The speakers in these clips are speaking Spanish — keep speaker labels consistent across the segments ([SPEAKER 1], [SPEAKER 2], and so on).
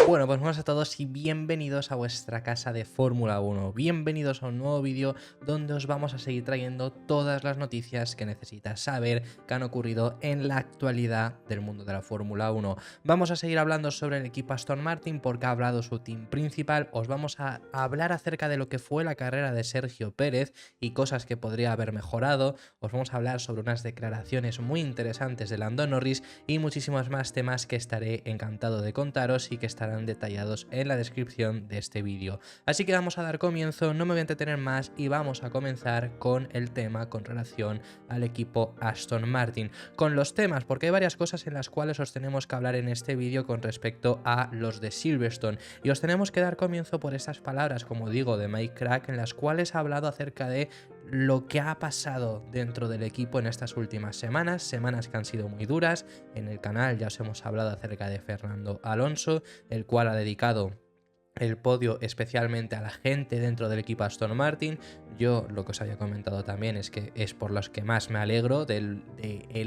[SPEAKER 1] Bueno, pues buenas a todos y bienvenidos a vuestra casa de Fórmula 1. Bienvenidos a un nuevo vídeo donde os vamos a seguir trayendo todas las noticias que necesitas saber que han ocurrido en la actualidad del mundo de la Fórmula 1. Vamos a seguir hablando sobre el equipo Aston Martin porque ha hablado su team principal. Os vamos a hablar acerca de lo que fue la carrera de Sergio Pérez y cosas que podría haber mejorado. Os vamos a hablar sobre unas declaraciones muy interesantes de Lando Norris y muchísimos más temas que estaré encantado de contaros y que estarán detallados en la descripción de este vídeo. Así que vamos a dar comienzo, no me voy a entretener más y vamos a comenzar con el tema con relación al equipo Aston Martin. Con los temas, porque hay varias cosas en las cuales os tenemos que hablar en este vídeo con respecto a los de Silverstone. Y os tenemos que dar comienzo por estas palabras, como digo, de Mike Krack, en las cuales ha hablado acerca de lo que ha pasado dentro del equipo en estas últimas semanas que han sido muy duras. En el canal ya os hemos hablado acerca de Fernando Alonso, el cual ha dedicado el podio especialmente a la gente dentro del equipo Aston Martin. Yo lo que os había comentado también es que es por los que más me alegro del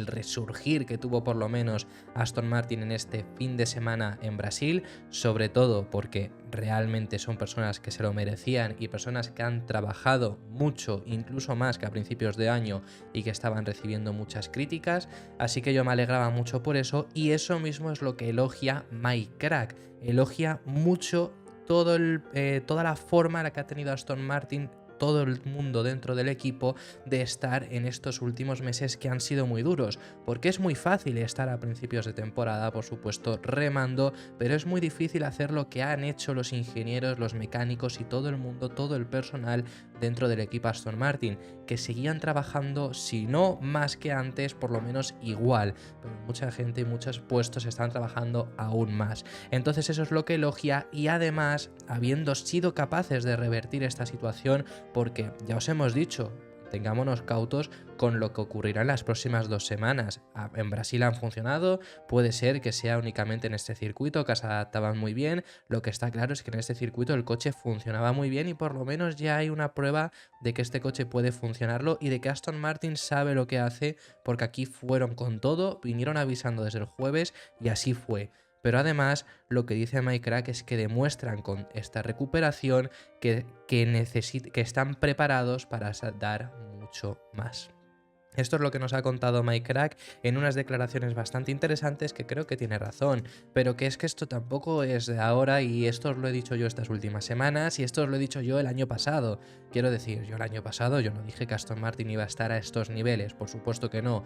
[SPEAKER 1] resurgir que tuvo por lo menos Aston Martin en este fin de semana en Brasil, sobre todo porque realmente son personas que se lo merecían y personas que han trabajado mucho, incluso más que a principios de año, y que estaban recibiendo muchas críticas, así que yo me alegraba mucho por eso, y eso mismo es lo que elogia Mike Krack. Elogia mucho toda la forma en la que ha tenido Aston Martin, todo el mundo dentro del equipo, de estar en estos últimos meses que han sido muy duros, porque es muy fácil estar a principios de temporada, por supuesto, remando, pero es muy difícil hacer lo que han hecho los ingenieros, los mecánicos y todo el mundo, todo el personal dentro del equipo Aston Martin, que seguían trabajando, si no más que antes, por lo menos igual, pero mucha gente y muchos puestos están trabajando aún más. Entonces eso es lo que elogia, y además, habiendo sido capaces de revertir esta situación, porque ya os hemos dicho, tengámonos cautos con lo que ocurrirá en las próximas 2 semanas. En Brasil han funcionado, puede ser que sea únicamente en este circuito, que se adaptaban muy bien. Lo que está claro es que en este circuito el coche funcionaba muy bien y por lo menos ya hay una prueba de que este coche puede funcionarlo y de que Aston Martin sabe lo que hace, porque aquí fueron con todo, vinieron avisando desde el jueves y así fue. Pero además, lo que dice Mike Krack es que demuestran con esta recuperación que están preparados para dar mucho más. Esto es lo que nos ha contado Mike Krack en unas declaraciones bastante interesantes, que creo que tiene razón, pero que es que esto tampoco es de ahora, y esto os lo he dicho yo estas últimas semanas y esto os lo he dicho yo el año pasado. Quiero decir, yo el año pasado yo no dije que Aston Martin iba a estar a estos niveles, por supuesto que no.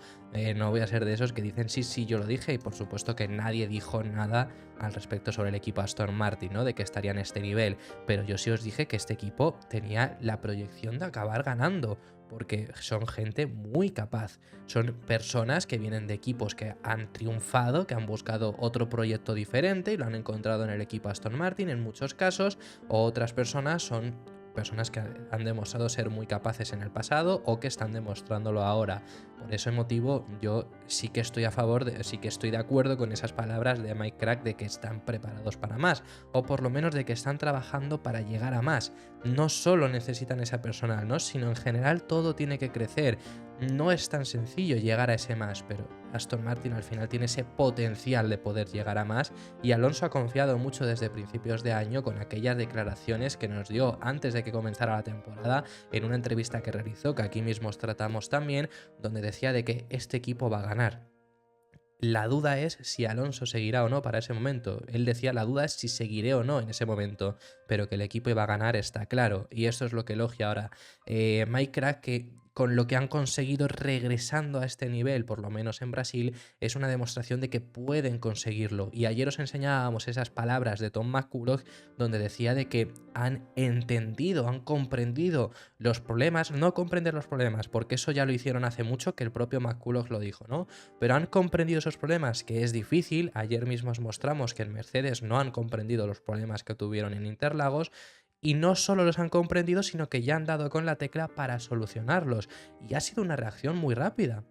[SPEAKER 1] No voy a ser de esos que dicen sí, yo lo dije, y por supuesto que nadie dijo nada al respecto sobre el equipo Aston Martin, ¿no? De que estaría en este nivel, pero yo sí os dije que este equipo tenía la proyección de acabar ganando, porque son gente muy capaz, son personas que vienen de equipos que han triunfado, que han buscado otro proyecto diferente y lo han encontrado en el equipo Aston Martin en muchos casos, o otras personas son personas que han demostrado ser muy capaces en el pasado o que están demostrándolo ahora. Por ese motivo yo sí que estoy a favor, sí que estoy de acuerdo con esas palabras de Mike Krack de que están preparados para más, o por lo menos de que están trabajando para llegar a más. No solo necesitan ese personal, ¿no? Sino en general todo tiene que crecer. No es tan sencillo llegar a ese más, pero Aston Martin al final tiene ese potencial de poder llegar a más, y Alonso ha confiado mucho desde principios de año con aquellas declaraciones que nos dio antes de que comenzara la temporada en una entrevista que realizó, que aquí mismo os tratamos también, donde decía de que este equipo va a ganar. La duda es si Alonso seguirá o no para ese momento. Él decía, la duda es si seguiré o no en ese momento, pero que el equipo iba a ganar está claro, y esto es lo que elogia ahora Mike Krack, que con lo que han conseguido regresando a este nivel, por lo menos en Brasil, es una demostración de que pueden conseguirlo. Y ayer os enseñábamos esas palabras de Tom McCulloch, donde decía de que han entendido, han comprendido los problemas, no comprender los problemas, porque eso ya lo hicieron hace mucho, que el propio McCulloch lo dijo, ¿no? Pero han comprendido esos problemas, que es difícil. Ayer mismo os mostramos que en Mercedes no han comprendido los problemas que tuvieron en Interlagos, y no solo los han comprendido, sino que ya han dado con la tecla para solucionarlos, y ha sido una reacción muy rápida.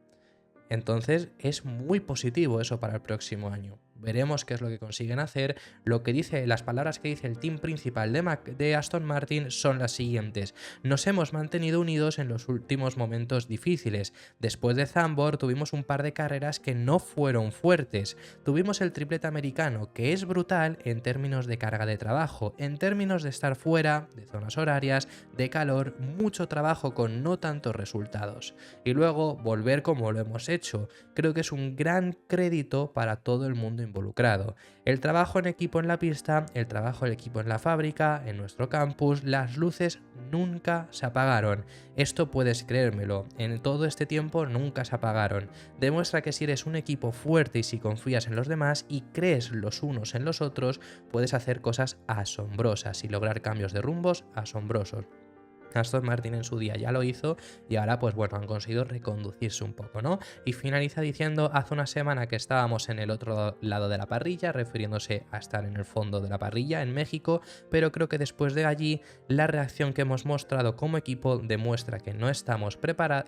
[SPEAKER 1] Entonces es muy positivo eso para el próximo año. veremos qué es lo que consiguen hacer. Lo que dice, las palabras que dice el team principal de Aston Martin son las siguientes: nos hemos mantenido unidos en los últimos momentos difíciles. Después de Zandvoort tuvimos un par de carreras que no fueron fuertes. Tuvimos el triplete americano, que es brutal en términos de carga de trabajo, en términos de estar fuera, de zonas horarias, de calor, mucho trabajo con no tantos resultados. Y luego volver como lo hemos hecho. Creo que es un gran crédito para todo el mundo involucrado. El trabajo en equipo en la pista, el trabajo en equipo en la fábrica, en nuestro campus, las luces nunca se apagaron. Esto puedes creérmelo, en todo este tiempo nunca se apagaron. Demuestra que si eres un equipo fuerte y si confías en los demás y crees los unos en los otros, puedes hacer cosas asombrosas y lograr cambios de rumbos asombrosos. Aston Martin en su día ya lo hizo y ahora pues bueno, han conseguido reconducirse un poco, ¿no? Y finaliza diciendo: hace una semana que estábamos en el otro lado de la parrilla, refiriéndose a estar en el fondo de la parrilla en México, pero creo que después de allí la reacción que hemos mostrado como equipo demuestra que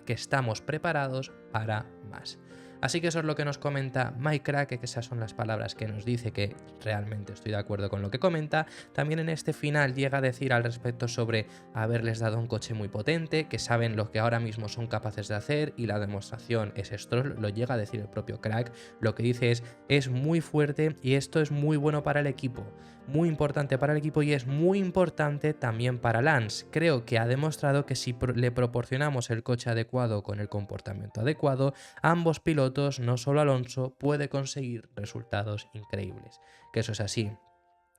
[SPEAKER 1] estamos preparados para más. Así que eso es lo que nos comenta Mike Krack, que esas son las palabras que nos dice, que realmente estoy de acuerdo con lo que comenta. También en este final llega a decir al respecto sobre haberles dado un coche muy potente, que saben lo que ahora mismo son capaces de hacer y la demostración es Stroll, lo llega a decir el propio Krack. Lo que dice es muy fuerte y esto es muy bueno para el equipo, muy importante para el equipo y es muy importante también para Lance. Creo que ha demostrado que si le proporcionamos el coche adecuado con el comportamiento adecuado, ambos pilotos, no solo Alonso, puede conseguir resultados increíbles. Que eso es así.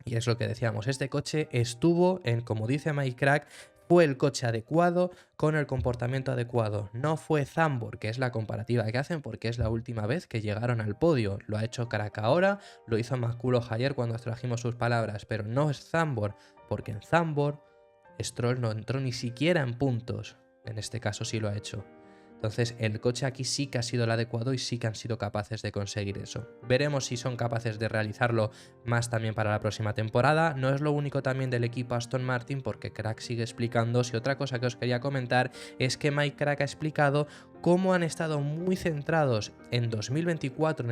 [SPEAKER 1] Y es lo que decíamos, este coche estuvo en, como dice Mike Krack, fue el coche adecuado con el comportamiento adecuado. No fue Zandvoort, que es la comparativa que hacen porque es la última vez que llegaron al podio. Lo ha hecho Krack ahora, lo hizo McCulloch ayer cuando trajimos sus palabras, pero no es Zandvoort, porque en Zandvoort Stroll no entró ni siquiera en puntos. En este caso sí lo ha hecho. Entonces el coche aquí sí que ha sido el adecuado y sí que han sido capaces de conseguir eso. Veremos si son capaces de realizarlo más también para la próxima temporada. No es lo único también del equipo Aston Martin, porque Krack sigue explicando. Si otra cosa que os quería comentar es que Mike Krack ha explicado cómo han estado muy centrados en 2024,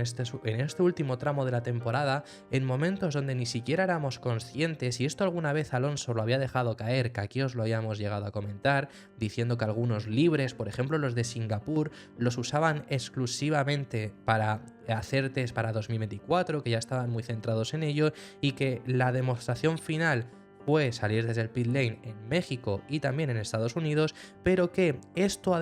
[SPEAKER 1] en este último tramo de la temporada, en momentos donde ni siquiera éramos conscientes, y esto alguna vez Alonso lo había dejado caer, que aquí os lo habíamos llegado a comentar, diciendo que algunos libres, por ejemplo los de Singapur, los usaban exclusivamente para hacer test para 2024, que ya estaban muy centrados en ello, y que la demostración final fue salir desde el pit lane en México y también en Estados Unidos, pero que esto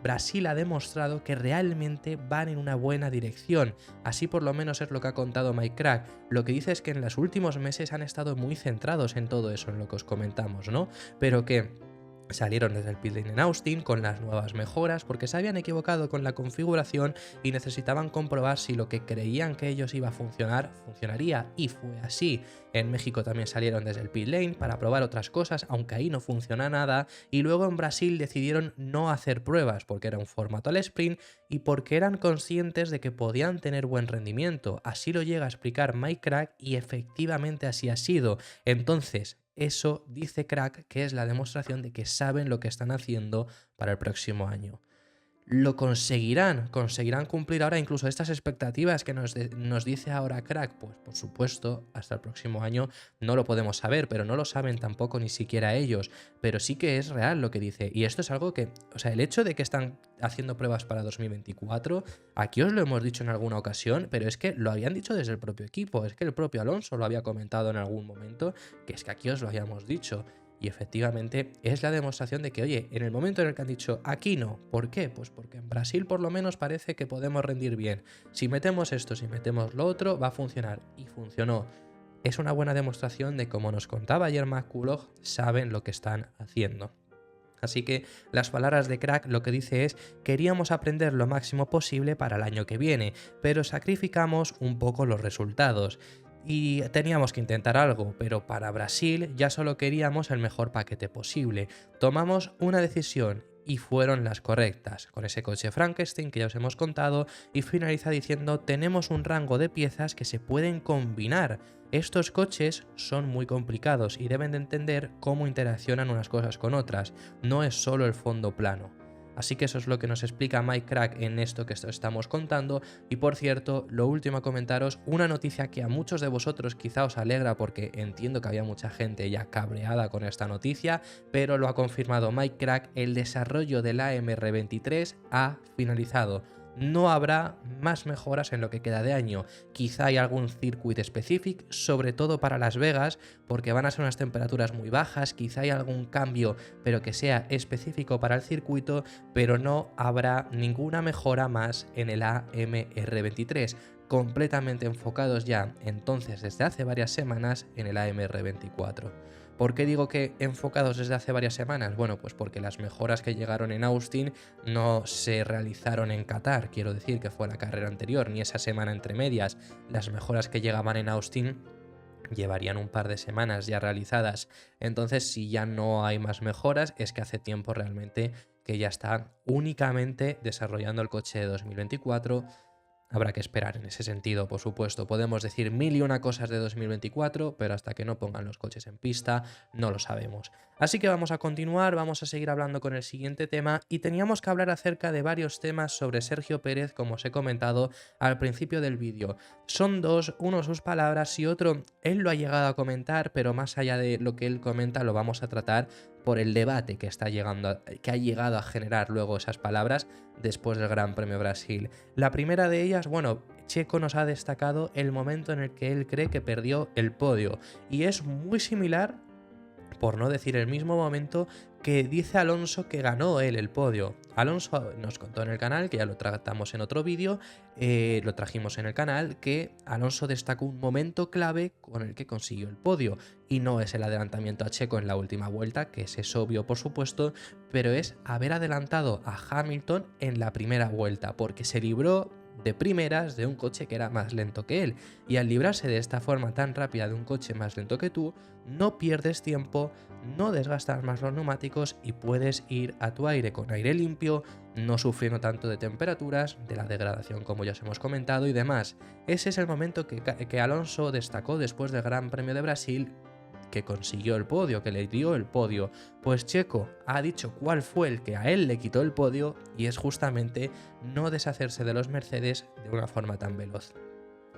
[SPEAKER 1] Brasil ha demostrado que realmente van en una buena dirección. Así por lo menos es lo que ha contado Mike Krack. Lo que dice es que en los últimos meses han estado muy centrados en todo eso, en lo que os comentamos, ¿no? Pero que salieron desde el pit lane en Austin con las nuevas mejoras porque se habían equivocado con la configuración y necesitaban comprobar si lo que creían que ellos iba a funcionar, funcionaría, y fue así. En México también salieron desde el pit lane para probar otras cosas, aunque ahí no funciona nada, y luego en Brasil decidieron no hacer pruebas porque era un formato al sprint y porque eran conscientes de que podían tener buen rendimiento. Así lo llega a explicar Mike Krack y efectivamente así ha sido. Entonces, eso dice Krack que es la demostración de que saben lo que están haciendo para el próximo año. Lo conseguirán cumplir ahora incluso estas expectativas que nos dice ahora Krack. Pues por supuesto, hasta el próximo año no lo podemos saber, pero no lo saben tampoco ni siquiera ellos, pero sí que es real lo que dice, y esto es algo que, o sea, el hecho de que están haciendo pruebas para 2024, aquí os lo hemos dicho en alguna ocasión, pero es que lo habían dicho desde el propio equipo, es que el propio Alonso lo había comentado en algún momento, que es que aquí os lo habíamos dicho. Y efectivamente es la demostración de que, oye, en el momento en el que han dicho aquí no, ¿por qué? Pues porque en Brasil por lo menos parece que podemos rendir bien. Si metemos esto, si metemos lo otro, va a funcionar. Y funcionó. Es una buena demostración de, como nos contaba ayer McCulloch, saben lo que están haciendo. Así que las palabras de Krack lo que dice es: queríamos aprender lo máximo posible para el año que viene, pero sacrificamos un poco los resultados. Y teníamos que intentar algo, pero para Brasil ya solo queríamos el mejor paquete posible. Tomamos una decisión y fueron las correctas, con ese coche Frankenstein que ya os hemos contado, y finaliza diciendo: tenemos un rango de piezas que se pueden combinar. Estos coches son muy complicados y deben de entender cómo interaccionan unas cosas con otras, no es solo el fondo plano. Así que eso es lo que nos explica Mike Krack en esto que estamos contando. Y por cierto, lo último a comentaros, una noticia que a muchos de vosotros quizá os alegra porque entiendo que había mucha gente ya cabreada con esta noticia, pero lo ha confirmado Mike Krack, el desarrollo del AMR23 ha finalizado. No habrá más mejoras en lo que queda de año. Quizá hay algún circuit específico, sobre todo para Las Vegas, porque van a ser unas temperaturas muy bajas, quizá hay algún cambio, pero que sea específico para el circuito, pero no habrá ninguna mejora más en el AMR23, completamente enfocados ya entonces desde hace varias semanas en el AMR24. ¿Por qué digo que enfocados desde hace varias semanas? Bueno, pues porque las mejoras que llegaron en Austin no se realizaron en Qatar, quiero decir que fue la carrera anterior, ni esa semana entre medias. Las mejoras que llegaban en Austin llevarían un par de semanas ya realizadas. Entonces, si ya no hay más mejoras, es que hace tiempo realmente que ya está únicamente desarrollando el coche de 2024. Habrá que esperar en ese sentido, por supuesto. Podemos decir mil y una cosas de 2024, pero hasta que no pongan los coches en pista, no lo sabemos. Así que vamos a continuar, vamos a seguir hablando con el siguiente tema y teníamos que hablar acerca de varios temas sobre Sergio Pérez, como os he comentado al principio del vídeo. Son dos, uno sus palabras y otro él lo ha llegado a comentar, pero más allá de lo que él comenta lo vamos a tratar por el debate que ha llegado a generar luego esas palabras después del Gran Premio Brasil. La primera de ellas, bueno, Checo nos ha destacado el momento en el que él cree que perdió el podio y es muy similar, por no decir el mismo momento, que dice Alonso que ganó él el podio. Alonso nos contó en el canal, que ya lo tratamos en otro vídeo, lo trajimos en el canal, que Alonso destacó un momento clave con el que consiguió el podio. Y no es el adelantamiento a Checo en la última vuelta, que es obvio por supuesto, pero es haber adelantado a Hamilton en la primera vuelta, porque se libró de primeras de un coche que era más lento que él, y al librarse de esta forma tan rápida de un coche más lento que tú, no pierdes tiempo, no desgastas más los neumáticos y puedes ir a tu aire con aire limpio, no sufriendo tanto de temperaturas, de la degradación como ya os hemos comentado y demás. Ese es el momento que Alonso destacó después del Gran Premio de Brasil, que consiguió el podio, que le dio el podio. Pues Checo ha dicho cuál fue el que a él le quitó el podio y es justamente no deshacerse de los Mercedes de una forma tan veloz.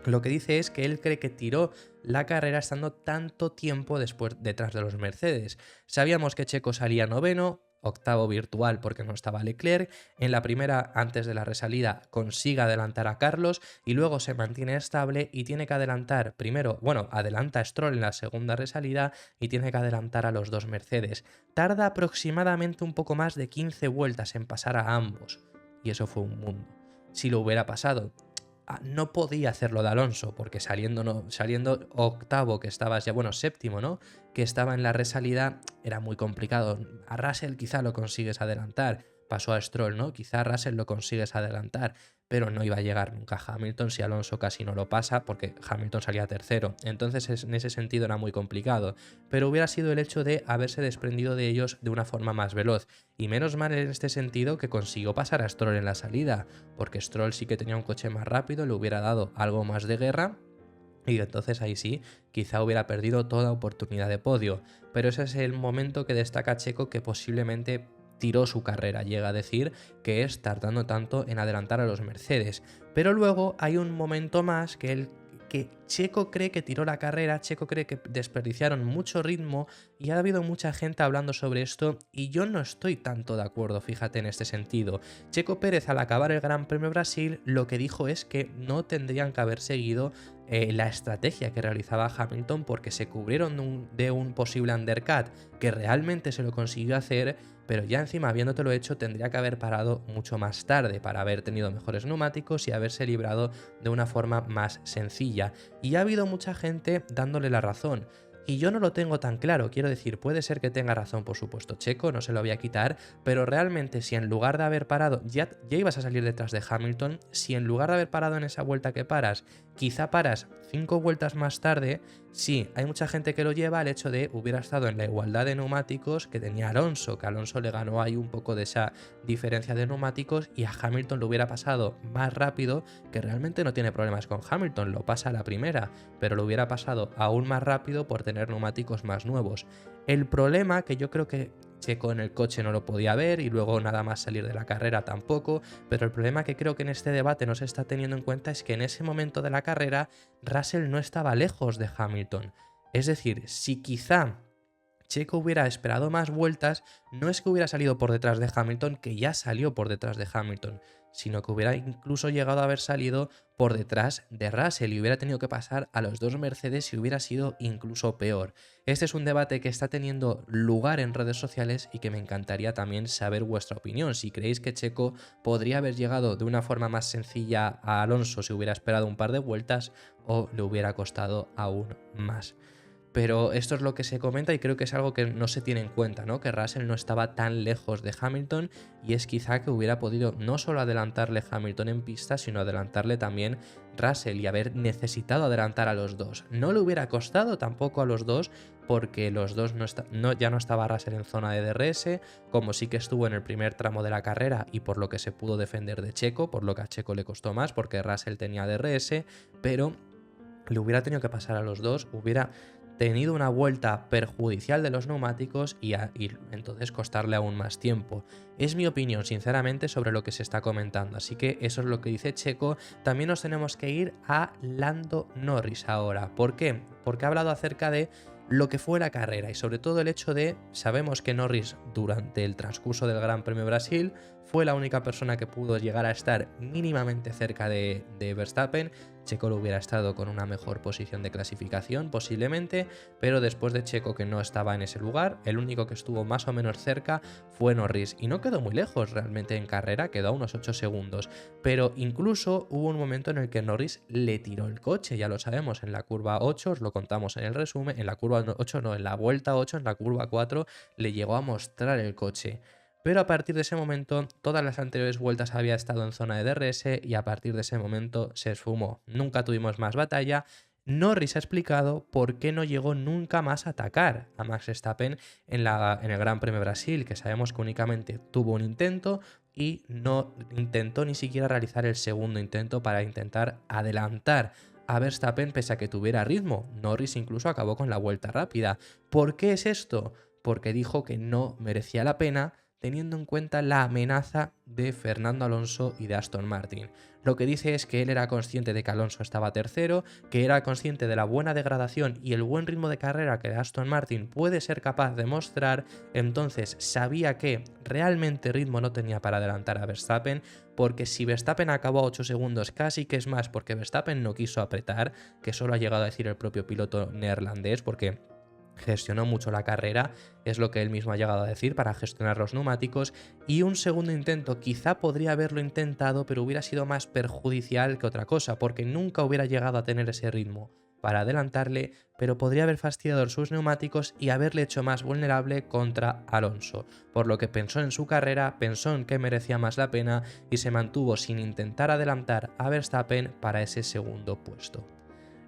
[SPEAKER 1] Lo que dice es que él cree que tiró la carrera estando tanto tiempo después detrás de los Mercedes. Sabíamos que Checo salía noveno, octavo virtual porque no estaba Leclerc, en la primera antes de la resalida consigue adelantar a Carlos y luego se mantiene estable y tiene que adelantar primero, bueno, adelanta a Stroll en la segunda resalida y tiene que adelantar a los dos Mercedes. Tarda aproximadamente un poco más de 15 vueltas en pasar a ambos y eso fue un mundo. Si lo hubiera pasado, no podía hacerlo de Alonso, porque saliendo octavo, que estabas ya, bueno, séptimo, ¿no? Que estaba en la resalida, era muy complicado. A Russell quizá lo consigues adelantar, pasó a Stroll, ¿no? Quizá a Russell lo consigues adelantar, pero no iba a llegar nunca a Hamilton si Alonso casi no lo pasa, porque Hamilton salía tercero. Entonces en ese sentido era muy complicado, pero hubiera sido el hecho de haberse desprendido de ellos de una forma más veloz. Y menos mal en este sentido que consiguió pasar a Stroll en la salida, porque Stroll sí que tenía un coche más rápido, le hubiera dado algo más de guerra, y entonces ahí sí, quizá hubiera perdido toda oportunidad de podio. Pero ese es el momento que destaca Checo, que posiblemente tiró su carrera, llega a decir, que es tardando tanto en adelantar a los Mercedes. Pero luego hay un momento más que Checo cree que tiró la carrera, Checo cree que desperdiciaron mucho ritmo y ha habido mucha gente hablando sobre esto y yo no estoy tanto de acuerdo, fíjate en este sentido. Checo Pérez al acabar el Gran Premio Brasil lo que dijo es que no tendrían que haber seguido la estrategia que realizaba Hamilton porque se cubrieron de un posible undercut que realmente se lo consiguió hacer, pero ya encima habiéndotelo hecho tendría que haber parado mucho más tarde para haber tenido mejores neumáticos y haberse librado de una forma más sencilla. Y ha habido mucha gente dándole la razón. Y yo no lo tengo tan claro, quiero decir, puede ser que tenga razón, por supuesto, Checo, no se lo voy a quitar, pero realmente si en lugar de haber parado, ya ibas a salir detrás de Hamilton, si en lugar de haber parado en esa vuelta que paras, quizá paras 5 vueltas más tarde, sí, hay mucha gente que lo lleva al hecho de hubiera estado en la igualdad de neumáticos que tenía Alonso, que Alonso le ganó ahí un poco de esa diferencia de neumáticos y a Hamilton lo hubiera pasado más rápido, que realmente no tiene problemas con Hamilton, lo pasa a la primera, pero lo hubiera pasado aún más rápido por tener neumáticos más nuevos. El problema que yo creo que Checo en el coche no lo podía ver y luego nada más salir de la carrera tampoco, pero el problema que creo que en este debate no se está teniendo en cuenta es que en ese momento de la carrera Russell no estaba lejos de Hamilton. Es decir, si quizá Checo hubiera esperado más vueltas, no es que hubiera salido por detrás de Hamilton, que ya salió por detrás de Hamilton, sino que hubiera incluso llegado a haber salido por detrás de Russell y hubiera tenido que pasar a los dos Mercedes y hubiera sido incluso peor. Este es un debate que está teniendo lugar en redes sociales y que me encantaría también saber vuestra opinión. Si creéis que Checo podría haber llegado de una forma más sencilla a Alonso si hubiera esperado un par de vueltas o le hubiera costado aún más. Pero esto es lo que se comenta y creo que es algo que no se tiene en cuenta, ¿no? Que Russell no estaba tan lejos de Hamilton y es quizá que hubiera podido no solo adelantarle Hamilton en pista, sino adelantarle también Russell y haber necesitado adelantar a los dos. No le hubiera costado tampoco a los dos porque los dos ya no estaba Russell en zona de DRS, como sí que estuvo en el primer tramo de la carrera y por lo que se pudo defender de Checo, por lo que a Checo le costó más porque Russell tenía DRS, pero le hubiera tenido que pasar a los dos, hubiera tenido una vuelta perjudicial de los neumáticos y entonces costarle aún más tiempo. Es mi opinión, sinceramente, sobre lo que se está comentando. Así que eso es lo que dice Checo. También nos tenemos que ir a Lando Norris ahora. ¿Por qué? Porque ha hablado acerca de lo que fue la carrera y sobre todo el hecho de, sabemos que Norris durante el transcurso del Gran Premio Brasil fue la única persona que pudo llegar a estar mínimamente cerca de Verstappen. Checo lo hubiera estado con una mejor posición de clasificación posiblemente, pero después de Checo, que no estaba en ese lugar, el único que estuvo más o menos cerca fue Norris y no quedó muy lejos realmente en carrera, quedó a unos 8 segundos, pero incluso hubo un momento en el que Norris le tiró el coche, ya lo sabemos, en la curva 8, os lo contamos en el resumen, en la curva 8 no, en la vuelta 8, en la curva 4 le llegó a mostrar el coche. Pero a partir de ese momento, todas las anteriores vueltas había estado en zona de DRS y a partir de ese momento se esfumó. Nunca tuvimos más batalla. Norris ha explicado por qué no llegó nunca más a atacar a Max Verstappen en el Gran Premio de Brasil, que sabemos que únicamente tuvo un intento y no intentó ni siquiera realizar el segundo intento para intentar adelantar a Verstappen pese a que tuviera ritmo. Norris incluso acabó con la vuelta rápida. ¿Por qué es esto? Porque dijo que no merecía la pena teniendo en cuenta la amenaza de Fernando Alonso y de Aston Martin. Lo que dice es que él era consciente de que Alonso estaba tercero, que era consciente de la buena degradación y el buen ritmo de carrera que Aston Martin puede ser capaz de mostrar, entonces sabía que realmente ritmo no tenía para adelantar a Verstappen, porque si Verstappen acabó a 8 segundos casi que es más porque Verstappen no quiso apretar, que solo ha llegado a decir el propio piloto neerlandés, porque gestionó mucho la carrera, es lo que él mismo ha llegado a decir, para gestionar los neumáticos, y un segundo intento quizá podría haberlo intentado, pero hubiera sido más perjudicial que otra cosa, porque nunca hubiera llegado a tener ese ritmo para adelantarle, pero podría haber fastidiado sus neumáticos y haberle hecho más vulnerable contra Alonso, por lo que pensó en su carrera, pensó en que merecía más la pena y se mantuvo sin intentar adelantar a Verstappen para ese segundo puesto.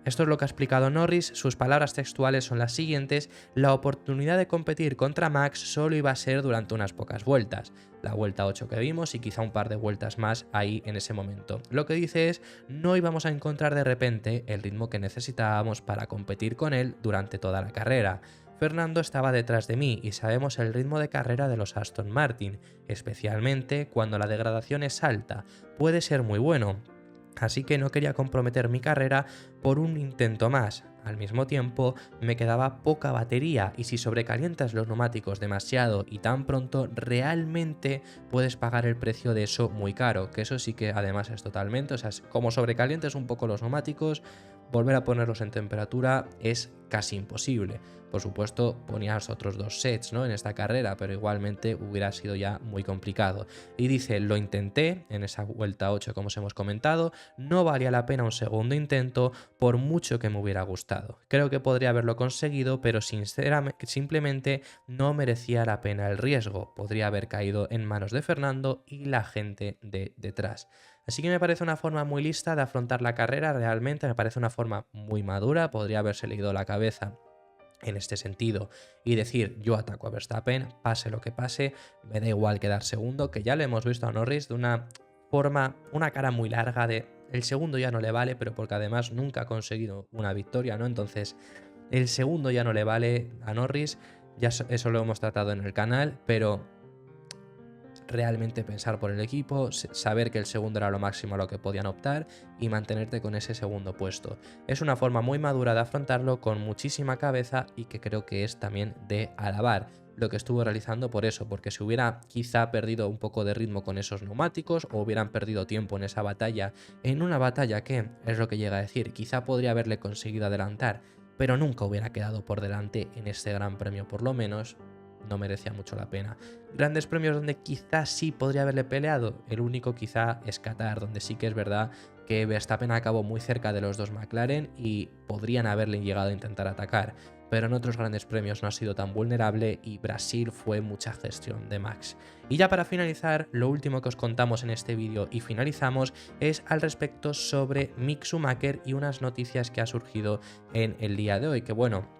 [SPEAKER 1] Esto es lo que ha explicado Norris, sus palabras textuales son las siguientes: la oportunidad de competir contra Max solo iba a ser durante unas pocas vueltas, la vuelta 8 que vimos y quizá un par de vueltas más ahí en ese momento. Lo que dice es, no íbamos a encontrar de repente el ritmo que necesitábamos para competir con él durante toda la carrera. Fernando estaba detrás de mí y sabemos el ritmo de carrera de los Aston Martin, especialmente cuando la degradación es alta, puede ser muy bueno. Así que no quería comprometer mi carrera por un intento más. Al mismo tiempo, me quedaba poca batería y si sobrecalientas los neumáticos demasiado y tan pronto, realmente puedes pagar el precio de eso muy caro, que eso sí que además es totalmente, o sea, como sobrecalientes un poco los neumáticos, volver a ponerlos en temperatura es casi imposible. Por supuesto, ponías otros 2 sets, ¿no?, en esta carrera, pero igualmente hubiera sido ya muy complicado. Y dice, lo intenté en esa vuelta 8 como os hemos comentado, no valía la pena un segundo intento por mucho que me hubiera gustado. Creo que podría haberlo conseguido, pero sinceramente, simplemente no merecía la pena el riesgo. Podría haber caído en manos de Fernando y la gente de detrás. Así que me parece una forma muy lista de afrontar la carrera, realmente me parece una forma muy madura, podría haberse leído la cabeza en este sentido y decir, yo ataco a Verstappen, pase lo que pase, me da igual quedar segundo, que ya le hemos visto a Norris de una forma, una cara muy larga de el segundo ya no le vale, pero porque además nunca ha conseguido una victoria, ¿no? Entonces el segundo ya no le vale a Norris. ya eso lo hemos tratado en el canal, pero realmente pensar por el equipo, saber que el segundo era lo máximo a lo que podían optar y mantenerte con ese segundo puesto. Es una forma muy madura de afrontarlo, con muchísima cabeza, y que creo que es también de alabar lo que estuvo realizando por eso, porque si hubiera quizá perdido un poco de ritmo con esos neumáticos o hubieran perdido tiempo en esa batalla, en una batalla que, es lo que llega a decir, quizá podría haberle conseguido adelantar, pero nunca hubiera quedado por delante en este Gran Premio, por lo menos no merecía mucho la pena. Grandes premios donde quizás sí podría haberle peleado, el único quizá es Qatar, donde sí que es verdad que Verstappen acabó muy cerca de los dos McLaren y podrían haberle llegado a intentar atacar, pero en otros grandes premios no ha sido tan vulnerable y Brasil fue mucha gestión de Max. Y ya para finalizar, lo último que os contamos en este vídeo y finalizamos es al respecto sobre Mick Schumacher y unas noticias que ha surgido en el día de hoy, que bueno,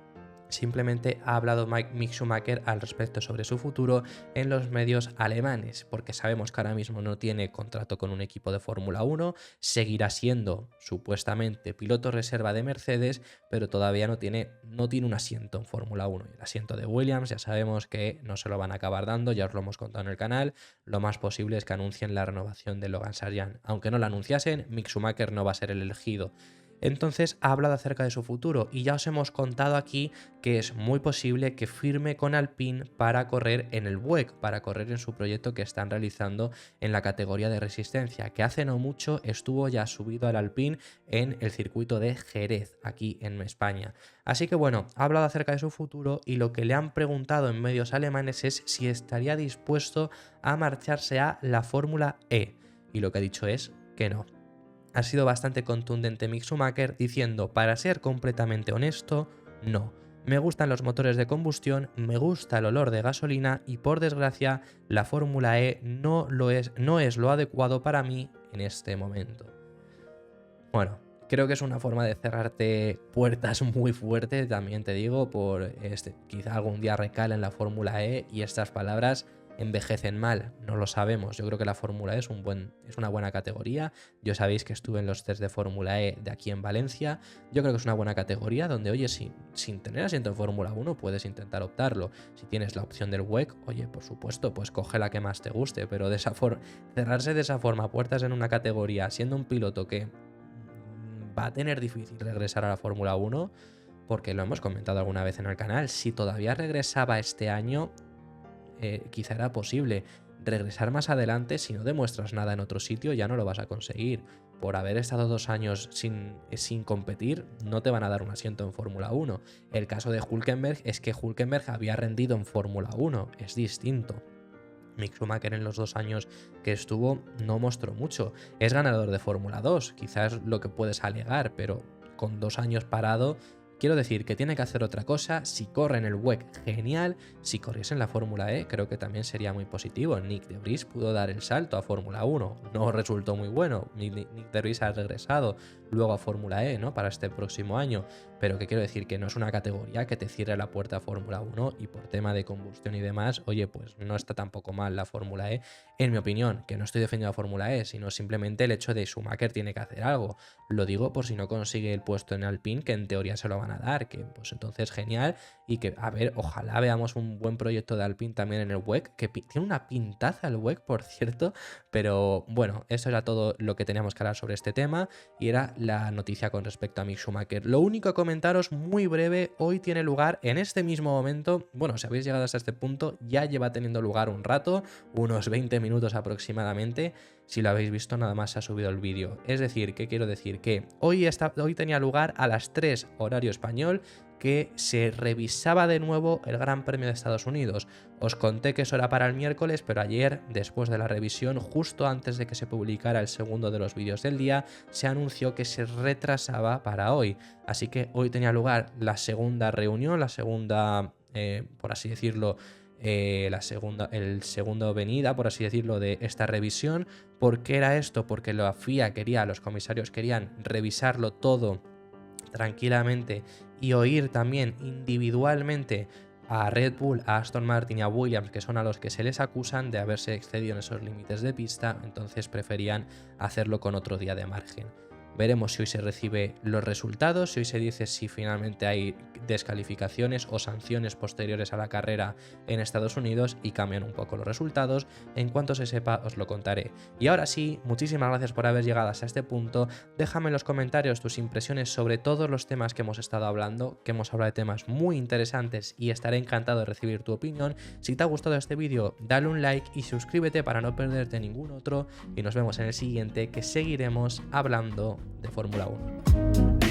[SPEAKER 1] simplemente ha hablado Mick Schumacher al respecto sobre su futuro en los medios alemanes, porque sabemos que ahora mismo no tiene contrato con un equipo de Fórmula 1, seguirá siendo supuestamente piloto reserva de Mercedes, pero todavía no tiene un asiento en Fórmula 1. El asiento de Williams ya sabemos que no se lo van a acabar dando, ya os lo hemos contado en el canal, lo más posible es que anuncien la renovación de Logan Sargeant. Aunque no la anunciasen, Mick Schumacher no va a ser el elegido. Entonces ha hablado acerca de su futuro y ya os hemos contado aquí que es muy posible que firme con Alpine para correr en el WEC, para correr en su proyecto que están realizando en la categoría de resistencia, que hace no mucho estuvo ya subido al Alpine en el circuito de Jerez, aquí en España. Así que bueno, ha hablado acerca de su futuro y lo que le han preguntado en medios alemanes es si estaría dispuesto a marcharse a la Fórmula E, y lo que ha dicho es que no. Ha sido bastante contundente Mick Schumacher diciendo, para ser completamente honesto, no. Me gustan los motores de combustión, me gusta el olor de gasolina y por desgracia la Fórmula E no es lo adecuado para mí en este momento. Bueno, creo que es una forma de cerrarte puertas muy fuerte, también te digo, quizá algún día recala en la Fórmula E y estas palabras envejecen mal, no lo sabemos. Yo creo que la Fórmula E es una buena categoría. Yo sabéis que estuve en los test de Fórmula E de aquí en Valencia. Yo creo que es una buena categoría donde, oye, sin tener asiento en Fórmula 1 puedes intentar optarlo. Si tienes la opción del WEC, oye, por supuesto, pues coge la que más te guste, pero cerrarse de esa forma puertas en una categoría siendo un piloto que va a tener difícil regresar a la Fórmula 1, porque lo hemos comentado alguna vez en el canal, si todavía regresaba este año, quizá era posible. Regresar más adelante, si no demuestras nada en otro sitio, ya no lo vas a conseguir. Por haber estado 2 años sin competir, no te van a dar un asiento en Fórmula 1. El caso de Hülkenberg es que Hülkenberg había rendido en Fórmula 1, es distinto. Mick Schumacher en los 2 años que estuvo no mostró mucho. Es ganador de Fórmula 2, quizás lo que puedes alegar, pero con 2 años parado, quiero decir que tiene que hacer otra cosa. Si corre en el WEC, genial. Si corriese en la Fórmula E, creo que también sería muy positivo. Nick de Vries pudo dar el salto a Fórmula 1, no resultó muy bueno. Nick de Vries ha regresado luego a Fórmula E, ¿no?, para este próximo año, pero que quiero decir que no es una categoría que te cierre la puerta a Fórmula 1, y por tema de combustión y demás, oye, pues no está tampoco mal la Fórmula E, en mi opinión, que no estoy defendiendo a Fórmula E, sino simplemente el hecho de Schumacher tiene que hacer algo. Lo digo por si no consigue el puesto en Alpine, que en teoría se lo van a dar, que pues entonces genial, y que, a ver, ojalá veamos un buen proyecto de Alpine también en el WEC, que tiene una pintaza el WEC, por cierto, pero bueno, eso era todo lo que teníamos que hablar sobre este tema, y era la noticia con respecto a Mick Schumacher. Lo único a comentaros muy breve, hoy tiene lugar en este mismo momento, bueno, si habéis llegado hasta este punto, ya lleva teniendo lugar un rato, unos 20 minutos aproximadamente. Si lo habéis visto, nada más se ha subido el vídeo. Es decir, ¿qué quiero decir? Que hoy tenía lugar a las 3 horario español, que se revisaba de nuevo el Gran Premio de Estados Unidos. Os conté que eso era para el miércoles, pero ayer, después de la revisión, justo antes de que se publicara el segundo de los vídeos del día, se anunció que se retrasaba para hoy. Así que hoy tenía lugar la segunda reunión, la segunda, por así decirlo, el segundo venida, por así decirlo, de esta revisión. ¿Por qué era esto? Porque la FIA los comisarios querían revisarlo todo tranquilamente y oír también individualmente a Red Bull, a Aston Martin y a Williams, que son a los que se les acusan de haberse excedido en esos límites de pista, entonces preferían hacerlo con otro día de margen. Veremos si hoy se recibe los resultados, si hoy se dice si finalmente hay descalificaciones o sanciones posteriores a la carrera en Estados Unidos y cambian un poco los resultados. En cuanto se sepa os lo contaré. Y ahora sí, muchísimas gracias por haber llegado hasta este punto. Déjame en los comentarios tus impresiones sobre todos los temas que hemos estado hablando, que hemos hablado de temas muy interesantes y estaré encantado de recibir tu opinión. Si te ha gustado este vídeo, dale un like y suscríbete para no perderte ningún otro y nos vemos en el siguiente, que seguiremos hablando de Fórmula 1.